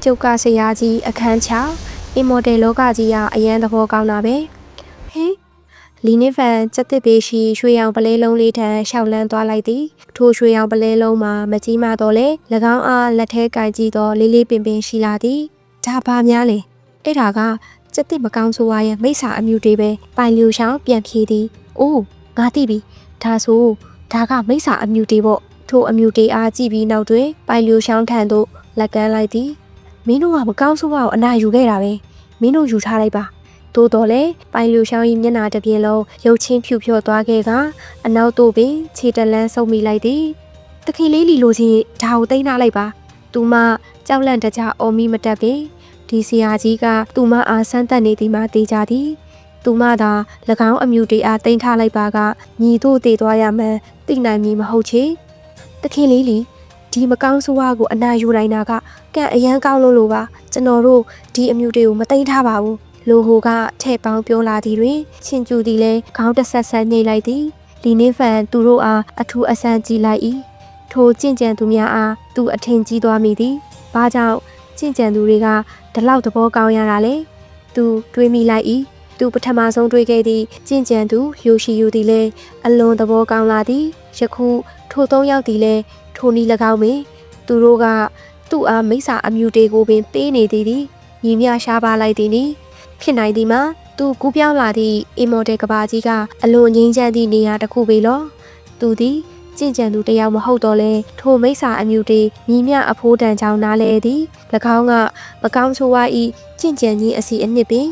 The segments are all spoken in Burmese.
ကျုပ်ကဆရာကြီးအခန်းချအင်မော်တယ်လောကကြီးကအရန်သဘောကောင်းတာပဲဟင်လီနစ်ဖန်စက်တစ်ပေရှိရွှေရောင်ပလဲလုံးလေးထံရှောက်လန်းသွားလိုက်သည်ထိုရွှေရောင်ပလဲလုံးမှာမကြီးမတော့လေ၎င်းအားလက်ထဲကင်ကြည့်တော့လေးလေးပင်ပင်ရှိလာသည်ဒါပါများလေအဲ့ဒါကစက်တစ်မကောင်းဆိုရဲ့မိစ္ဆာအမြူတွေပဲပိုင်လျူရှောင်းပြန်ဖြေသည်အိုးငါသိပြီဒါဆိုဒါကမိစ္ဆာအမြူတွေပေါ့ထိုအမြူတွေအားကြည့်ပြီးနောက်တွင်ပိုင်လျူရှောင်းထံသို့လက်ကမ်းလိုက်သည်မင်းတို့ကမကောင်းဆိုးအောင်အနာယူခဲ့တာပဲမင်းတို့ယူထားလိုက်ပါသို့တော်လည်းပိုင်လျူရှောင်း၏မျက်နှာတစ်ပြင်လုံးရုပ်ချင်းဖြူဖြော့သွားခဲ့ကအနောက်သို့ပင်ခြေတလန်းဆုပ်မိလိုက်သည်တခင်လေးလီလိုချင်းဒါကိုသိမ်းထားလိုက်ပါသူမကြောက်လန့်တကြအော်မီမတက်ပင်ဒီဆရာကြီးကသူမအားဆန်းသက်နေသည်မှသိကြသည်သူမသာ၎င်းအမြူတွေအားသိမ်းထားလိုက်ပါကညီတို့တည်သွားရမှန်းသိနိုင်မည်မဟုတ်ချေတခင်လေးလီဒီမကောင်းဆိုးဝါးကိုအနာယူနိုင်တာကကံအရန်ကောင်းလို့ပါကျွန်တော်တို့ဒီအမြူတွေကိုမသိမ်းထားပါဘူးလိုဟိုကထဲ့ပေါင်းပြောလာသည်တွင်ချင်းကျူသည်လည်းခေါင်းတဆက်ဆက်နှိပ်လိုက်သည်လီနင်းဖန်သူတို့အားအထူးအဆန်းကြည့်လိုက်၏ထိုကြင့်ကြံသူများအားသူအထင်ကြီးသွားမိသည်ဘာကြောင့်ကြင့်ကြံသူတွေကဒီလောက်သဘောကောင်းရတာလဲသူတွေးမိလိုက်၏သူပထမဆုံးတွေးခဲ့သည့်ကြင့်ကြံသူယိုရှိယူသည်လည်းအလွန်သဘောကောင်းလာသည်ယခုထိုသုံးယောက်သည်လည်းထိုနည်း၎င်းပင်သူတို့ကသူ့အားမိစ္ဆာအမြူတွေကိုပင်ပေးနေသည်ညီမျှရှားပါလိုက်သည်နီဖြစ်နိုင်သည်မှာသူကူးပြောင်းလာသည့်အင်မော်တယ်ကဘာကြီးကအလွန်ငြိမ်းချမ်းသည့်နေရာတစ်ခုပေလောသူသည်ကြင့်ကြံသူတယောက်မဟုတ်တော့လဲထိုမိစ္ဆာအမြူတွေညီမျှအဖိုးတန်ကြောင်းနားလဲသည်၎င်းကမကောင်းဆိုးဝါးဤကြင့်ကြံခြင်းအစီအနှစ်ပင်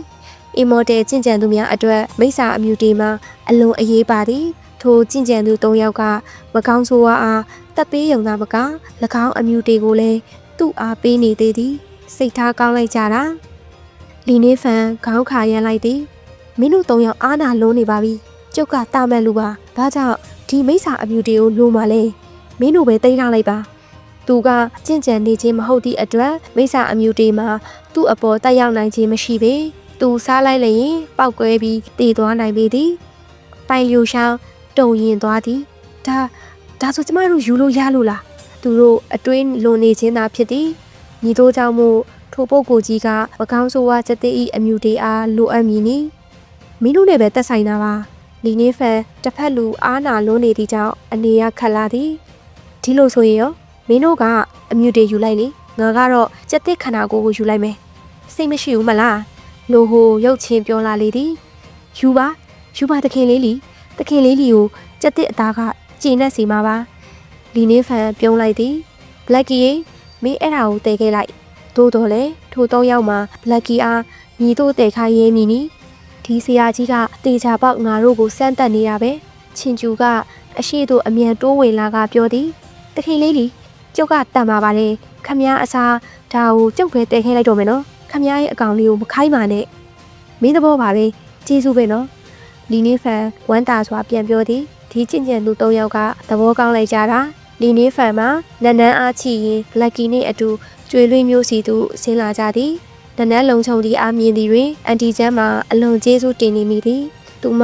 အင်မော်တယ်ကြင့်ကြံသူများအတွက်မိစ္ဆာအမြူတွေမှာအလွန်အရေးပါသည်ထိုကြင့်ကြံသူ၃ယောက်ကမကောင်းဆိုးဝါးအားတပ်ပေးရုံသာမက၎င်းအမြူတွေကိုလည်းသူ့အားပေးနေသေးသည်စိတ်ထားကောင်းလိုက်ကြတာလီနေဖန်ခေါင်းခါရမ်းလိုက်သည်မင်းတို့၃ယောက်အားနာလုံးနေပါပြီကျုပ်ကတာမန်လူပါဒါကြောင့်ဒီမိစ္ဆာအမြူတွေကိုလိုမှလဲမင်းတို့ပဲတိတ်ထားလိုက်ပါသူကကြင့်ကြံနေခြင်းမဟုတ်သည့်အတွက်မိစ္ဆာအမြူတွေမှာသူ့အပေါ်တက်ရောက်နိုင်ခြင်းမရှိပေသူစားလိုက်လျင်ပောက်ကွဲပြီးတည်သွားနိုင်ပေသည်ပိုင်လျူရှောင်းတုံရင်သွားသည်ဒါဆိုကျမတို့ယူလို့ရလို့လားသူတို့အတွင်းလွန်နေခြင်းသာဖြစ်သည်ညီတို့ကြောင့်မို့ထိုပုဂ္ဂိုလ်ကြီးကမကောင်းဆိုးဝါးချက်သိ၏အမြူတွေအားလိုအပ်မည်နီမင်းတို့လည်းပဲတက်ဆိုင်တာပါလီနေဖန်တစ်ဖက်လူအားနာလွန်းနေသည့်ကြောင့်အနေရခက်လာသည်ဒီလိုဆိုရင်ရောမင်းတို့ကအမြူတွေယူလိုက်လေငါကတော့စက်တစ်ခန္ဓာကိုယ်ယူလိုက်မယ်စိတ်မရှိဘူးမလားလိုဟိုရုပ်ချင်းပြောလာလေသည်ယူပါတခင်လေးလီကိုစက်တစ်အသားကကျင်းနဲ့စီမှာပါလီနေဖန်ပြုံးလိုက်သည်ဘလက်ကီမင်းအဲ့ဒါကိုတည်ခဲ့လိုက်သို့တော်လည်းထို၃ယောက်မှာဘလက်ကီအားညီတို့တည်ခိုင်းရဲမည်နီဒီဆရာကြီးကတေချာပေါက်ငါတို့ကိုစမ်းတက်နေတာပဲချင်းကျူကအရှိတို့အမြန်တိုးဝင်လာကပြောသည်တခင်လေးလီကျုပ်ကတန်ပါပါလေခမည်းအစားဒါကိုကျုပ်ပဲတည်ခဲ့လိုက်တော့မယ်နော်ခမည်းရဲ့အကောင်လေးကိုမခိုင်းပါနဲ့မင်းသဘောပါပဲကျေးဇူးပဲနော်လီနေဖန်ဝမ်းတာစွာပြန်ပြောသည်ဒီကျင့်ကြံသူ၃ယောက်ကသဘောကောင်းလိုက်ကြတာလီနေဖန်မှာနန်းနန်းအားချီရင်ဘလက်ကီနှင့်အတူကျွေလွှင့်မျိုးစီသူဆင်းလာကြသည်နန်းနန်းလုံချုံသည်အားမြင်သည်တွင်အန်တီချမ်းမှာအလွန်ကျေးဇူးတင်နေမိသည်သူမ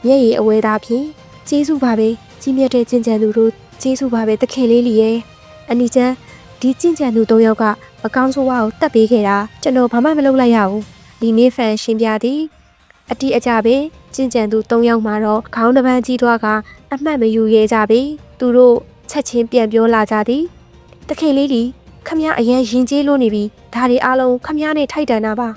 မျက်ရည်အဝဲသားဖြင့်ကျေးဇူးပါပဲကြီးမြတ်တဲ့ကျင့်ကြံသူတို့ကျေးဇူးပါပဲတခင်လေးလီရဲ့အန်တီချမ်းဒီကျင့်ကြံသူ၃ယောက်ကမကောင်းဆိုးဝါးကိုတတ်ပေးခဲ့တာကျွန်တော်ဘာမှမလုပ်လိုက်ရဘူးလီနေဖန်ရှင်းပြသည်အတိအကျပဲကျင့်ကြံသူ၃ယောက်မှာတော့ခေါင်းတစ်ပန်းကြီးသွားကအမှတ်မယူရဲကြပေသူတို့ချက်ချင်းပြန်ပြောလာကြသည်တခင်လေးလီခမည်းအရင်ရင်ကျေးလို့နေပြီဒါတွေအားလုံးခမည်းနဲ့ထိုက်တန်တာပါ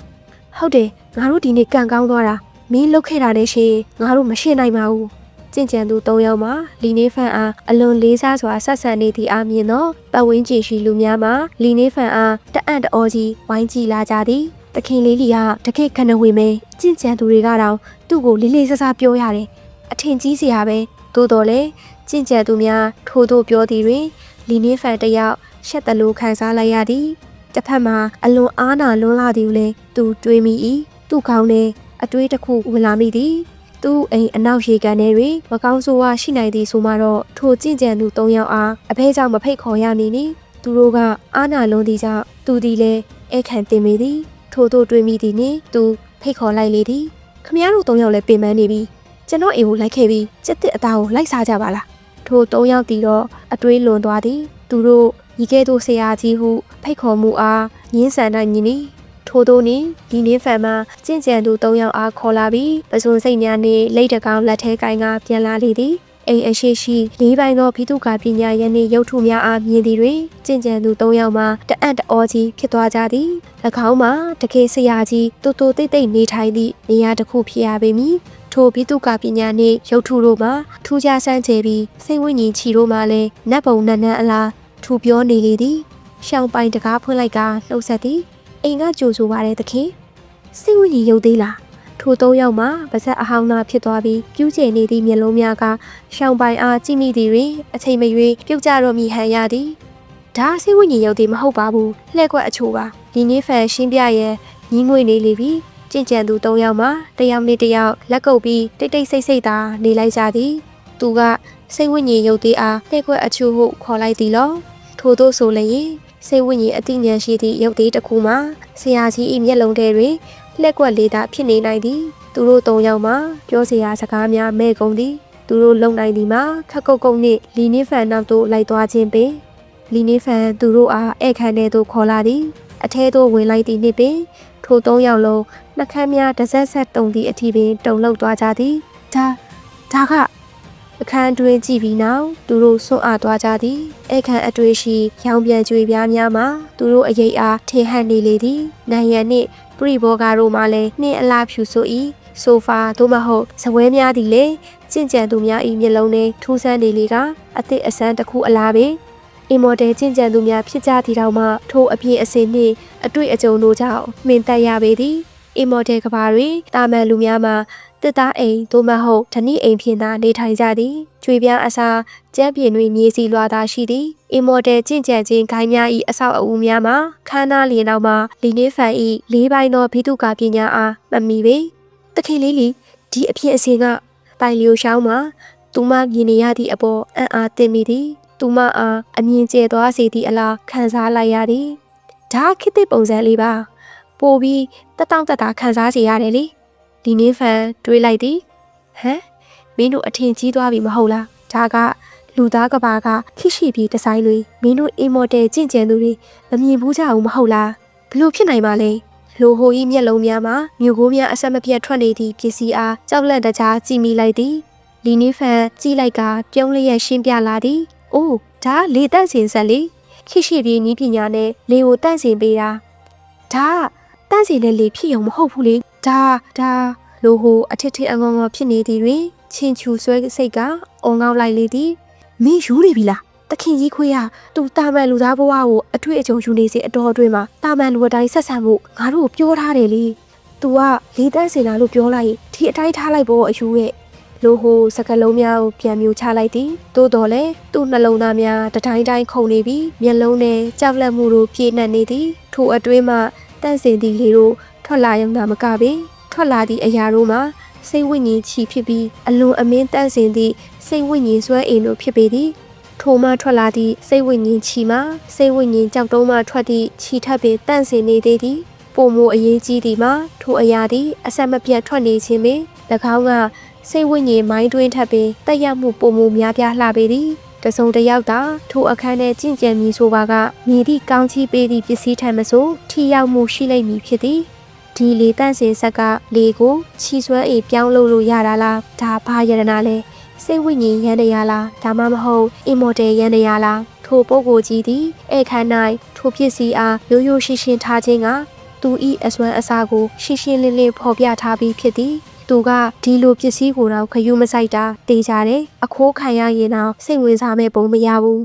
ဟုတ်တယ်ငါတို့ဒီနေ့ကံကောင်းသွားတာမင်းလုတ်ခဲ့တာနဲ့ရှင်ငါတို့မရှင်းနိုင်ပါဘူးကျင့်ကြံသူ၃ယောက်မှာလီနေဖန်အားအလွန်လေးစားစွာဆက်ဆံနေသည့်အားမြင်တော့ပတ်ဝန်းကျင်ရှိလူများမှာလီနေဖန်အားတအံ့တအောကြီးဝိုင်းကြည့်လာကြသည်တခင်လေးလီကတခိတ်ခဏဝေမဲကျင့်ကြံသူတွေကတော့သူ့ကိုလေးလေးစားစားပြောရတယ်အထင်ကြီးစရာပဲသို့တော်လည်းကျင့်ကြံသူများထို့သို့ပြောသည်တွင်လီနေဖန်တယောက်ရှက်တလို့ခံစားလိုက်ရသည်တစ်ဖက်မှာအလွန်အားနာလွန်းလာသည်ကိုလည်းသူတွေးမိ၏သူ့ခေါင်းထဲအတွေးတစ်ခုဝင်လာမိသည်သူ့အိမ်အနောက်ရေကန်ထဲတွင်မကောင်းဆိုးဝါးရှိနိုင်သည်ဆိုမှတော့ထိုကျင့်ကြံသူ၃ယောက်အားအဖေကြောင့်မဖိတ်ခေါ်ရမည်နီသူတို့ကအားနာလွန်းသည်ကြောင့်သူသည်လည်းဧခံတင်မိသည်ထို့သို့တွေးမိသည်နှင့်သူဖိတ်ခေါ်လိုက်လေသည်ခမည်းတော်၃ယောက်လည်းပင်ပန်းနေပြီကျွန်တော်အိမ်ကိုလိုက်ခဲ့ပြီးစက်တစ်အသားကိုလိုက်စားကြပါလားထို၃ယောက်တီတော့အတွေးလွန်သွားသည်သူတို့ညီကဲ့သို့ဆရာကြီးဟုဖိတ်ခေါ်မှုအား ငင်းဆန်တိုင်းညီနီထို့သောနည်းဒီနေ့ဖန်မှာကျင့်ကြံသူ၃ယောက်အားခေါ်လာပြီးပစွန်စိတ်များနှင့်လိတ်တကောင်လက်ထဲကိုင်ကပြန်လာလေသည်အိမ်အရှိရှိ၄ပိုင်းသောဖိတုကာပညာရန်နှင့်ရုပ်ထုများအားမြင်သည်တွင်ကျင့်ကြံသူ၃ယောက်မှတအံ့တအောကြီးဖြစ်သွားကြသည်၎င်းမှာတကယ်ဆရာကြီးတူတူတိတ်တိတ်နေထိုင်သည့်နေရာတစ်ခုဖြစ်ရပေမည်ထိုဖိတုကာပညာနှင့်ရုပ်ထုတို့မှာထူးခြားဆန်းကျယ်ပြီးစိတ်ဝိညာဉ်ချီတို့မှလည်းနတ်ပုံနတ်နန်းအလားထူပြောနေလေသည်ရှောင်းပိုင်တကားဖွင့်လိုက်ကလှုပ်ဆက်သည်အိမ်ကကြိုဆိုပါတဲ့သခင်စိတ်ဝိညာဉ်ရုပ်သေးလားထို၃ယောက်မှပါဇက်အဟောင်းသားဖြစ်သွားပြီးပြူးကျဲနေသည့်မျက်လုံးများကရှောင်းပိုင်အားကြည့်မိသည်တွင်အချိန်မရွေးပြုတ်ကျတော့မိဟန်ရသည်ဒါစိတ်ဝိညာဉ်ရုပ်သေးမဟုတ်ပါဘူးလှဲ့ကွက်အချို့ပါဒီနေ့ဖန်ရှင်းပြရဲ့ညီငွေနေလေပြီကျင့်ကြံသူ၃ယောက်မှတယောက်နဲ့တယောက်လက်ကုပ်ပြီးတိတ်တိတ်ဆိတ်ဆိတ်သာနေလိုက်ကြသည်သူကစိတ်ဝိညာဉ်ရုပ်သေးအားလှဲ့ကွက်အချို့ဟုခေါ်လိုက်သည်လောထို့သောဆိုလျင်စိတ်ဝိညာဉ်အသိဉာဏ်ရှိသည့်ရုပ်သေးတစ်ခုမှာဆရာကြီး၏မျက်လုံးထဲတွင်လက်ကွက်လေးသာဖြစ်နေနိုင်သည်သူတို့၃ယောက်မှပြောစရာစကားများမဲ့ကုန်သည်သူတို့လုံနိုင်သည်မှာခက်ကုတ်ကုတ်နှင့်လီနီဖန်နောက်သို့လိုက်သွားခြင်းပင်လီနီဖန်သူတို့အားဧည့်ခံထဲသို့ခေါ်လာသည်အထဲသို့ဝင်လိုက်သည်နှင့်ပင်ထို၃ယောက်လုံးနှက်ခမ်းများတစ်ဆက်ဆက်တုံသည့်အထိပင်တုံလောက်သွားကြသည်ဒါကအခန်းတွင်ကြည့်ပြီးနောက်သူတို့ဆွန့်အားသွားကြသည်အခန်းအတွေ့ရှိရောင်ပြန်ကြွေပြားများမှာသူတို့အရေးအားထင်ဟပ်နေလေသည်နိုင်ငံနှင့်ပရိဘောဂါတို့မှလည်းနှင်းအလားဖြူဆို၏ဆိုဖာသို့မဟုတ်ဇပွဲများသည်လေကျင့်ကြံသူများ၏မျက်လုံးထဲထူးဆန်းနေလေကအသည့်အဆန်းတစ်ခုအလားပင်အင်မော်ဒယ်ကျင့်ကြံသူများဖြစ်ကြသည့်တောင်မှထိုအပြင်အစင်နှင့်အတွေ့အကြုံတို့ကြောင့်မှင်သက်ရပေသည်အင်မော်ဒယ်ကဘာတွင်တာမန်လူများမှာတစ်သားအိမ်သို့မဟုတ်ဓနိအိမ်ဖြင့်သာနေထိုင်ကြသည်ကျွေပြားအစားကျန်းပြင်းတွင်မြေစီလွှာသာရှိသည်အင်မော်ဒယ်ကျင့်ကြံခြင်းဂိုင်းများ၏အဆောက်အဦများမှာခန်းနာလျင်နောက်မှာလီနေဖန်၏၄ပိုင်းသောဘိတုကာပညာအားမမီပေတခင်လေးလီဒီအဖြစ်အစဉ်ကပိုင်လျိုရှောင်းမှာသူမမြင်နေရသည့်အပေါ်အံ့အားသင့်မိသည်သူမအားအမြင်ကျဲသွားစေသည့်အလားခံစားလိုက်ရသည်ဒါခေတ်သစ်ပုံစံလေးပါပိုပြီးတက်တောင့်တက်တာခံစားစေရတယ်လေဒီနေ့ဖန်တွေးလိုက်သည်ဟမ်မင်းတို့အထင်ကြီးသွားပြီမဟုတ်လားဒါကလူသားကဘာကခိရှိပြီးဒီဇိုင်းတွေမင်းတို့အင်မော်ဒယ်ကျင့်ကြံသူတွေမမြင်ဘူးကြဘူးမဟုတ်လားဘလို့ဖြစ်နိုင်ပါလဲလိုဟိုဤမျက်လုံးများမှာမြို့ကိုးများအဆက်မပြတ်ထွက်နေသည့်ပစ္စည်းအားကြောက်လန့်တကြားကြည့်မိလိုက်သည်လီနီဖန်ကြည့်လိုက်ကပြုံးလျက်ရှင်းပြလာသည်အိုးဒါလေတန့်စင်ဆက်လေခိရှိပြီးဤပညာနဲ့လေကိုတန့်စင်ပေးတာဒါတန့်စင်တဲ့လေဖြစ်ုံမဟုတ်ဘူးလေဒါလိုဟိုအထစ်ထစ်အငေါငေါဖြစ်နေသည်တွင်ချင်းချူဆွဲစိတ်ကအုံငေါက်လိုက်လေသည်မင်းယူနေပြီလားတခင်ကြီးခွေးကသူတာမန်လူသားဘဝကိုအထွေအကြုံယူနေစေအတော်အတွင်းမှာတာမန်လူအတိုင်းဆက်ဆံမှုငါတို့ကိုပြောထားတယ်လေ။ तू ကလေတန်းစင်လာလို့ပြောလိုက်ဒီအတိုင်းထားလိုက်ဖို့အယူရဲ့လိုဟိုစကလုံးများကိုပြန်မြူချလိုက်သည်သို့တော်လည်းသူ့နှလုံးသားများတတိုင်းတိုင်းခုန်နေပြီးမျက်လုံးနဲ့ကြောက်လန့်မှုတို့ပြည့်နှက်နေသည်ထိုအတွင်းမှတန့်စင်သည်လေတို့ထွက်လာရုံသာမကပင်ထွက်လာသည့်အရာတို့မှာစိတ်ဝိညာဉ်ချီဖြစ်ပြီးအလွန်အမင်းတန့်စင်သည့်စိတ်ဝိညာဉ်ဆွဲအိမ်တို့ဖြစ်ပေသည်ထိုမှထွက်လာသည့်စိတ်ဝိညာဉ်ချီမှာစိတ်ဝိညာဉ်ကြောက်တုံးမှထွက်သည့်ချီထပ်ပင်တန့်စင်နေသေးသည်ပုံမအရေးကြီးသည်မှာထိုအရာသည်အဆက်မပြတ်ထွက်နေခြင်းပင်၎င်းကစိတ်ဝိညာဉ်မိုင်းတွင်းထပ်ပင်တက်ရောက်မှုပုံမများပြားလှပေသည်တစုံတစ်ယောက်သာထိုအခန်းထဲကျင့်ကြံမည်ဆိုပါကမြည်သည့်ကောင်းချီးပေးသည့်ပစ္စည်းထံမဆိုထိရောက်မှုရှိလိမ့်မည်ဖြစ်သည်ဒီလေတန့်စင်ဆက်ကလေကိုချီဆွဲအိမ်ပြောင်းလို့ရတာလားဒါဘာယရနာလဲစိတ်ဝိညာဉ်ရန်တရားလားဒါမှမဟုတ်အင်မော်ဒယ်ရန်တရားလားထိုပုဂ္ဂိုလ်ကြီးသည်အခန်း၌ထိုပစ္စည်းအားရိုးရိုးရှင်းရှင်းထားခြင်းကသူ၏အစွမ်းအစားကိုရှင်းရှင်းလင်းလင်းဖော်ပြထားပြီးဖြစ်သည်သူကဒီလိုပစ္စည်းကိုတော့ခယူးမဆိုင်တာတေးကြတယ်အခိုးခံရရင်တော့စိတ်ဝင်စားမဲ့ပုံမရဘူး